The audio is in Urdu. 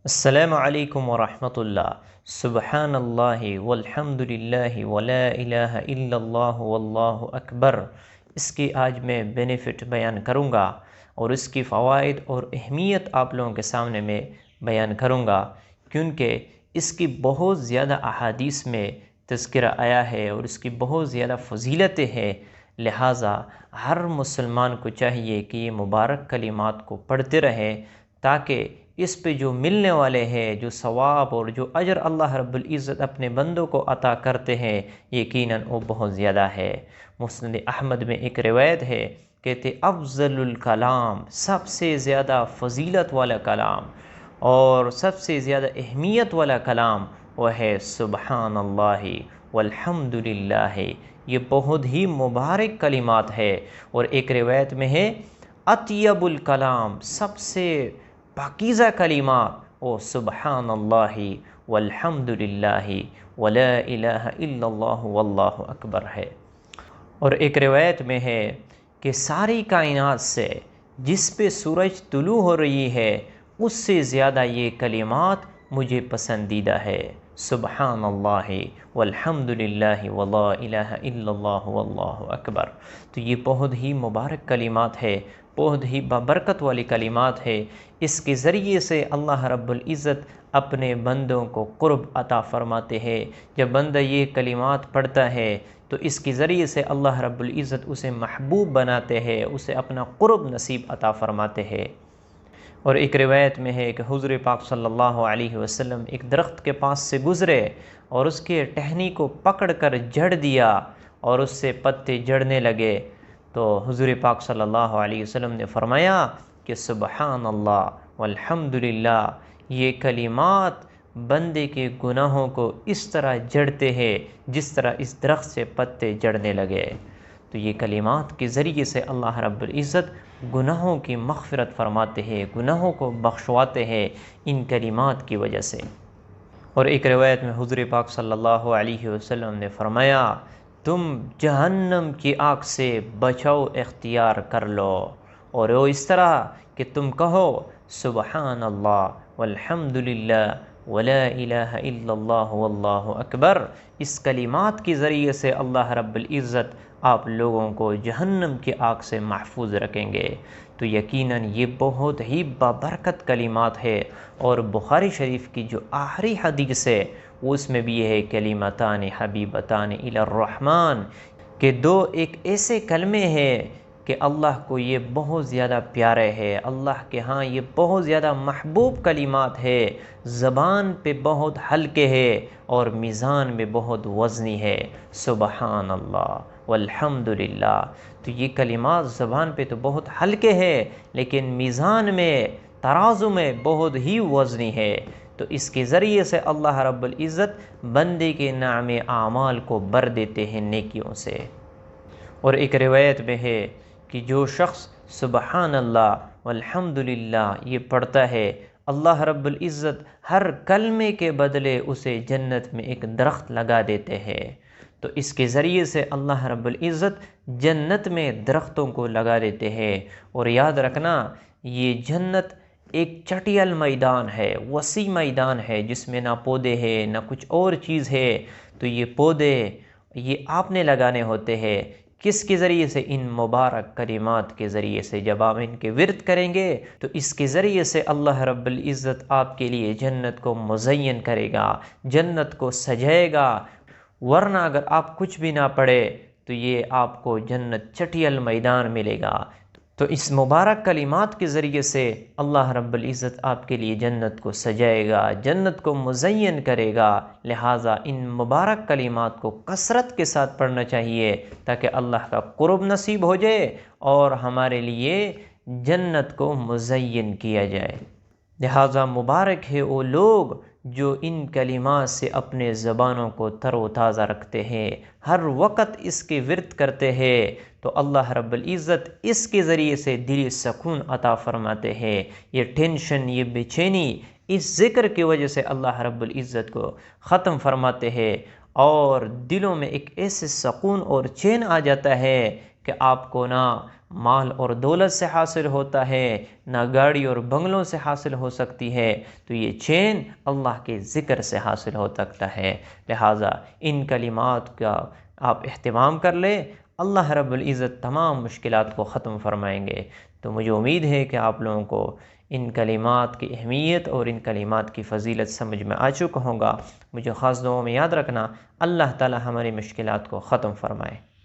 السلام علیکم ورحمۃ اللہ۔ سبحان اللہ والحمد للہ ولا الہ الا اللہ واللہ اکبر۔ اس کی آج میں بینیفٹ بیان کروں گا اور اس کی فوائد اور اہمیت آپ لوگوں کے سامنے میں بیان کروں گا، کیونکہ اس کی بہت زیادہ احادیث میں تذکرہ آیا ہے اور اس کی بہت زیادہ فضیلتیں ہیں۔ لہٰذا ہر مسلمان کو چاہیے کہ یہ مبارک کلمات کو پڑھتے رہیں، تاکہ اس پہ جو ملنے والے ہیں، جو ثواب اور جو اجر اللہ رب العزت اپنے بندوں کو عطا کرتے ہیں، یقیناً وہ بہت زیادہ ہے۔ مسند احمد میں ایک روایت ہے، کہتے افضل الکلام، سب سے زیادہ فضیلت والا کلام اور سب سے زیادہ اہمیت والا کلام وہ ہے سبحان اللہ والحمد للہ۔ یہ بہت ہی مبارک کلمات ہے، اور ایک روایت میں ہے اطیب الکلام، سب سے پاکیزہ کلمات او سبحان اللہ والحمد للہ ولا الہ الا اللہ واللہ اکبر ہے۔ اور ایک روایت میں ہے کہ ساری کائنات سے جس پہ سورج طلوع ہو رہی ہے اس سے زیادہ یہ کلمات مجھے پسندیدہ ہے، سبحان اللہ والحمد للہ ولا الہ الا اللہ واللہ اکبر۔ تو یہ بہت ہی مبارک کلمات ہے، بہت ہی بابرکت والی کلمات ہے۔ اس کے ذریعے سے اللہ رب العزت اپنے بندوں کو قرب عطا فرماتے ہیں۔ جب بندہ یہ کلمات پڑھتا ہے تو اس کے ذریعے سے اللہ رب العزت اسے محبوب بناتے ہیں، اسے اپنا قرب نصیب عطا فرماتے ہیں۔ اور ایک روایت میں ہے کہ حضور پاک صلی اللہ علیہ وسلم ایک درخت کے پاس سے گزرے اور اس کے ٹہنی کو پکڑ کر جھڑ دیا اور اس سے پتے جھڑنے لگے، تو حضور پاک صلی اللہ علیہ وسلم نے فرمایا کہ سبحان اللہ والحمد للہ، یہ کلمات بندے کے گناہوں کو اس طرح جڑتے ہیں جس طرح اس درخت سے پتے جڑنے لگے۔ تو یہ کلمات کے ذریعے سے اللہ رب العزت گناہوں کی مغفرت فرماتے ہیں، گناہوں کو بخشواتے ہیں ان کلمات کی وجہ سے۔ اور ایک روایت میں حضور پاک صلی اللہ علیہ وسلم نے فرمایا تم جہنم کی آگ سے بچاؤ اختیار کر لو، اور وہ اس طرح کہ تم کہو سبحان اللہ والحمد للہ ولا الہ الا اللہ واللہ اکبر۔ اس کلمات کے ذریعے سے اللہ رب العزت آپ لوگوں کو جہنم کی آگ سے محفوظ رکھیں گے۔ تو یقیناً یہ بہت ہی بابرکت کلمات ہے، اور بخاری شریف کی جو آخری حدیث ہے اس میں بھی یہ ہے کلمتان حبیبتان الی الرحمن، کہ دو ایک ایسے کلمے ہیں کہ اللہ کو یہ بہت زیادہ پیارے ہے، اللہ کے ہاں یہ بہت زیادہ محبوب کلمات ہے، زبان پہ بہت ہلکے ہے اور میزان میں بہت وزنی ہے، سبحان اللہ والحمد للہ۔ تو یہ کلمات زبان پہ تو بہت ہلکے ہیں لیکن میزان میں، ترازو میں بہت ہی وزنی ہے۔ تو اس کے ذریعے سے اللہ رب العزت بندے کے نام اعمال کو بھر دیتے ہیں نیکیوں سے۔ اور ایک روایت میں ہے کہ جو شخص سبحان اللہ والحمد للہ یہ پڑھتا ہے، اللہ رب العزت ہر کلمے کے بدلے اسے جنت میں ایک درخت لگا دیتے ہیں۔ تو اس کے ذریعے سے اللہ رب العزت جنت میں درختوں کو لگا دیتے ہیں۔ اور یاد رکھنا، یہ جنت ایک چٹیل میدان ہے، وسیع میدان ہے، جس میں نہ پودے ہیں نہ کچھ اور چیز ہے۔ تو یہ پودے یہ آپ نے لگانے ہوتے ہیں، کس کے ذریعے سے؟ ان مبارک کلمات کے ذریعے سے۔ جب آپ ان کے ورد کریں گے تو اس کے ذریعے سے اللہ رب العزت آپ کے لیے جنت کو مزین کرے گا، جنت کو سجائے گا۔ ورنہ اگر آپ کچھ بھی نہ پڑھے تو یہ آپ کو جنت چٹیل میدان ملے گا۔ تو اس مبارک کلمات کے ذریعے سے اللہ رب العزت آپ کے لیے جنت کو سجائے گا، جنت کو مزین کرے گا۔ لہٰذا ان مبارک کلمات کو کثرت کے ساتھ پڑھنا چاہیے تاکہ اللہ کا قرب نصیب ہو جائے اور ہمارے لیے جنت کو مزین کیا جائے۔ لہٰذا مبارک ہے وہ لوگ جو ان کلمات سے اپنے زبانوں کو تر و تازہ رکھتے ہیں، ہر وقت اس کے ورد کرتے ہیں، تو اللہ رب العزت اس کے ذریعے سے دلی سکون عطا فرماتے ہیں۔ یہ ٹینشن، یہ بے چینی اس ذکر کی وجہ سے اللہ رب العزت کو ختم فرماتے ہیں، اور دلوں میں ایک ایسے سکون اور چین آ جاتا ہے کہ آپ کو نہ مال اور دولت سے حاصل ہوتا ہے، نہ گاڑی اور بنگلوں سے حاصل ہو سکتی ہے، تو یہ چین اللہ کے ذکر سے حاصل ہو سکتا ہے۔ لہٰذا ان کلمات کا آپ اہتمام کر لیں، اللہ رب العزت تمام مشکلات کو ختم فرمائیں گے۔ تو مجھے امید ہے کہ آپ لوگوں کو ان کلمات کی اہمیت اور ان کلمات کی فضیلت سمجھ میں آ چکا ہوگا۔ مجھے خاص دعاؤں میں یاد رکھنا، اللہ تعالی ہماری مشکلات کو ختم فرمائے۔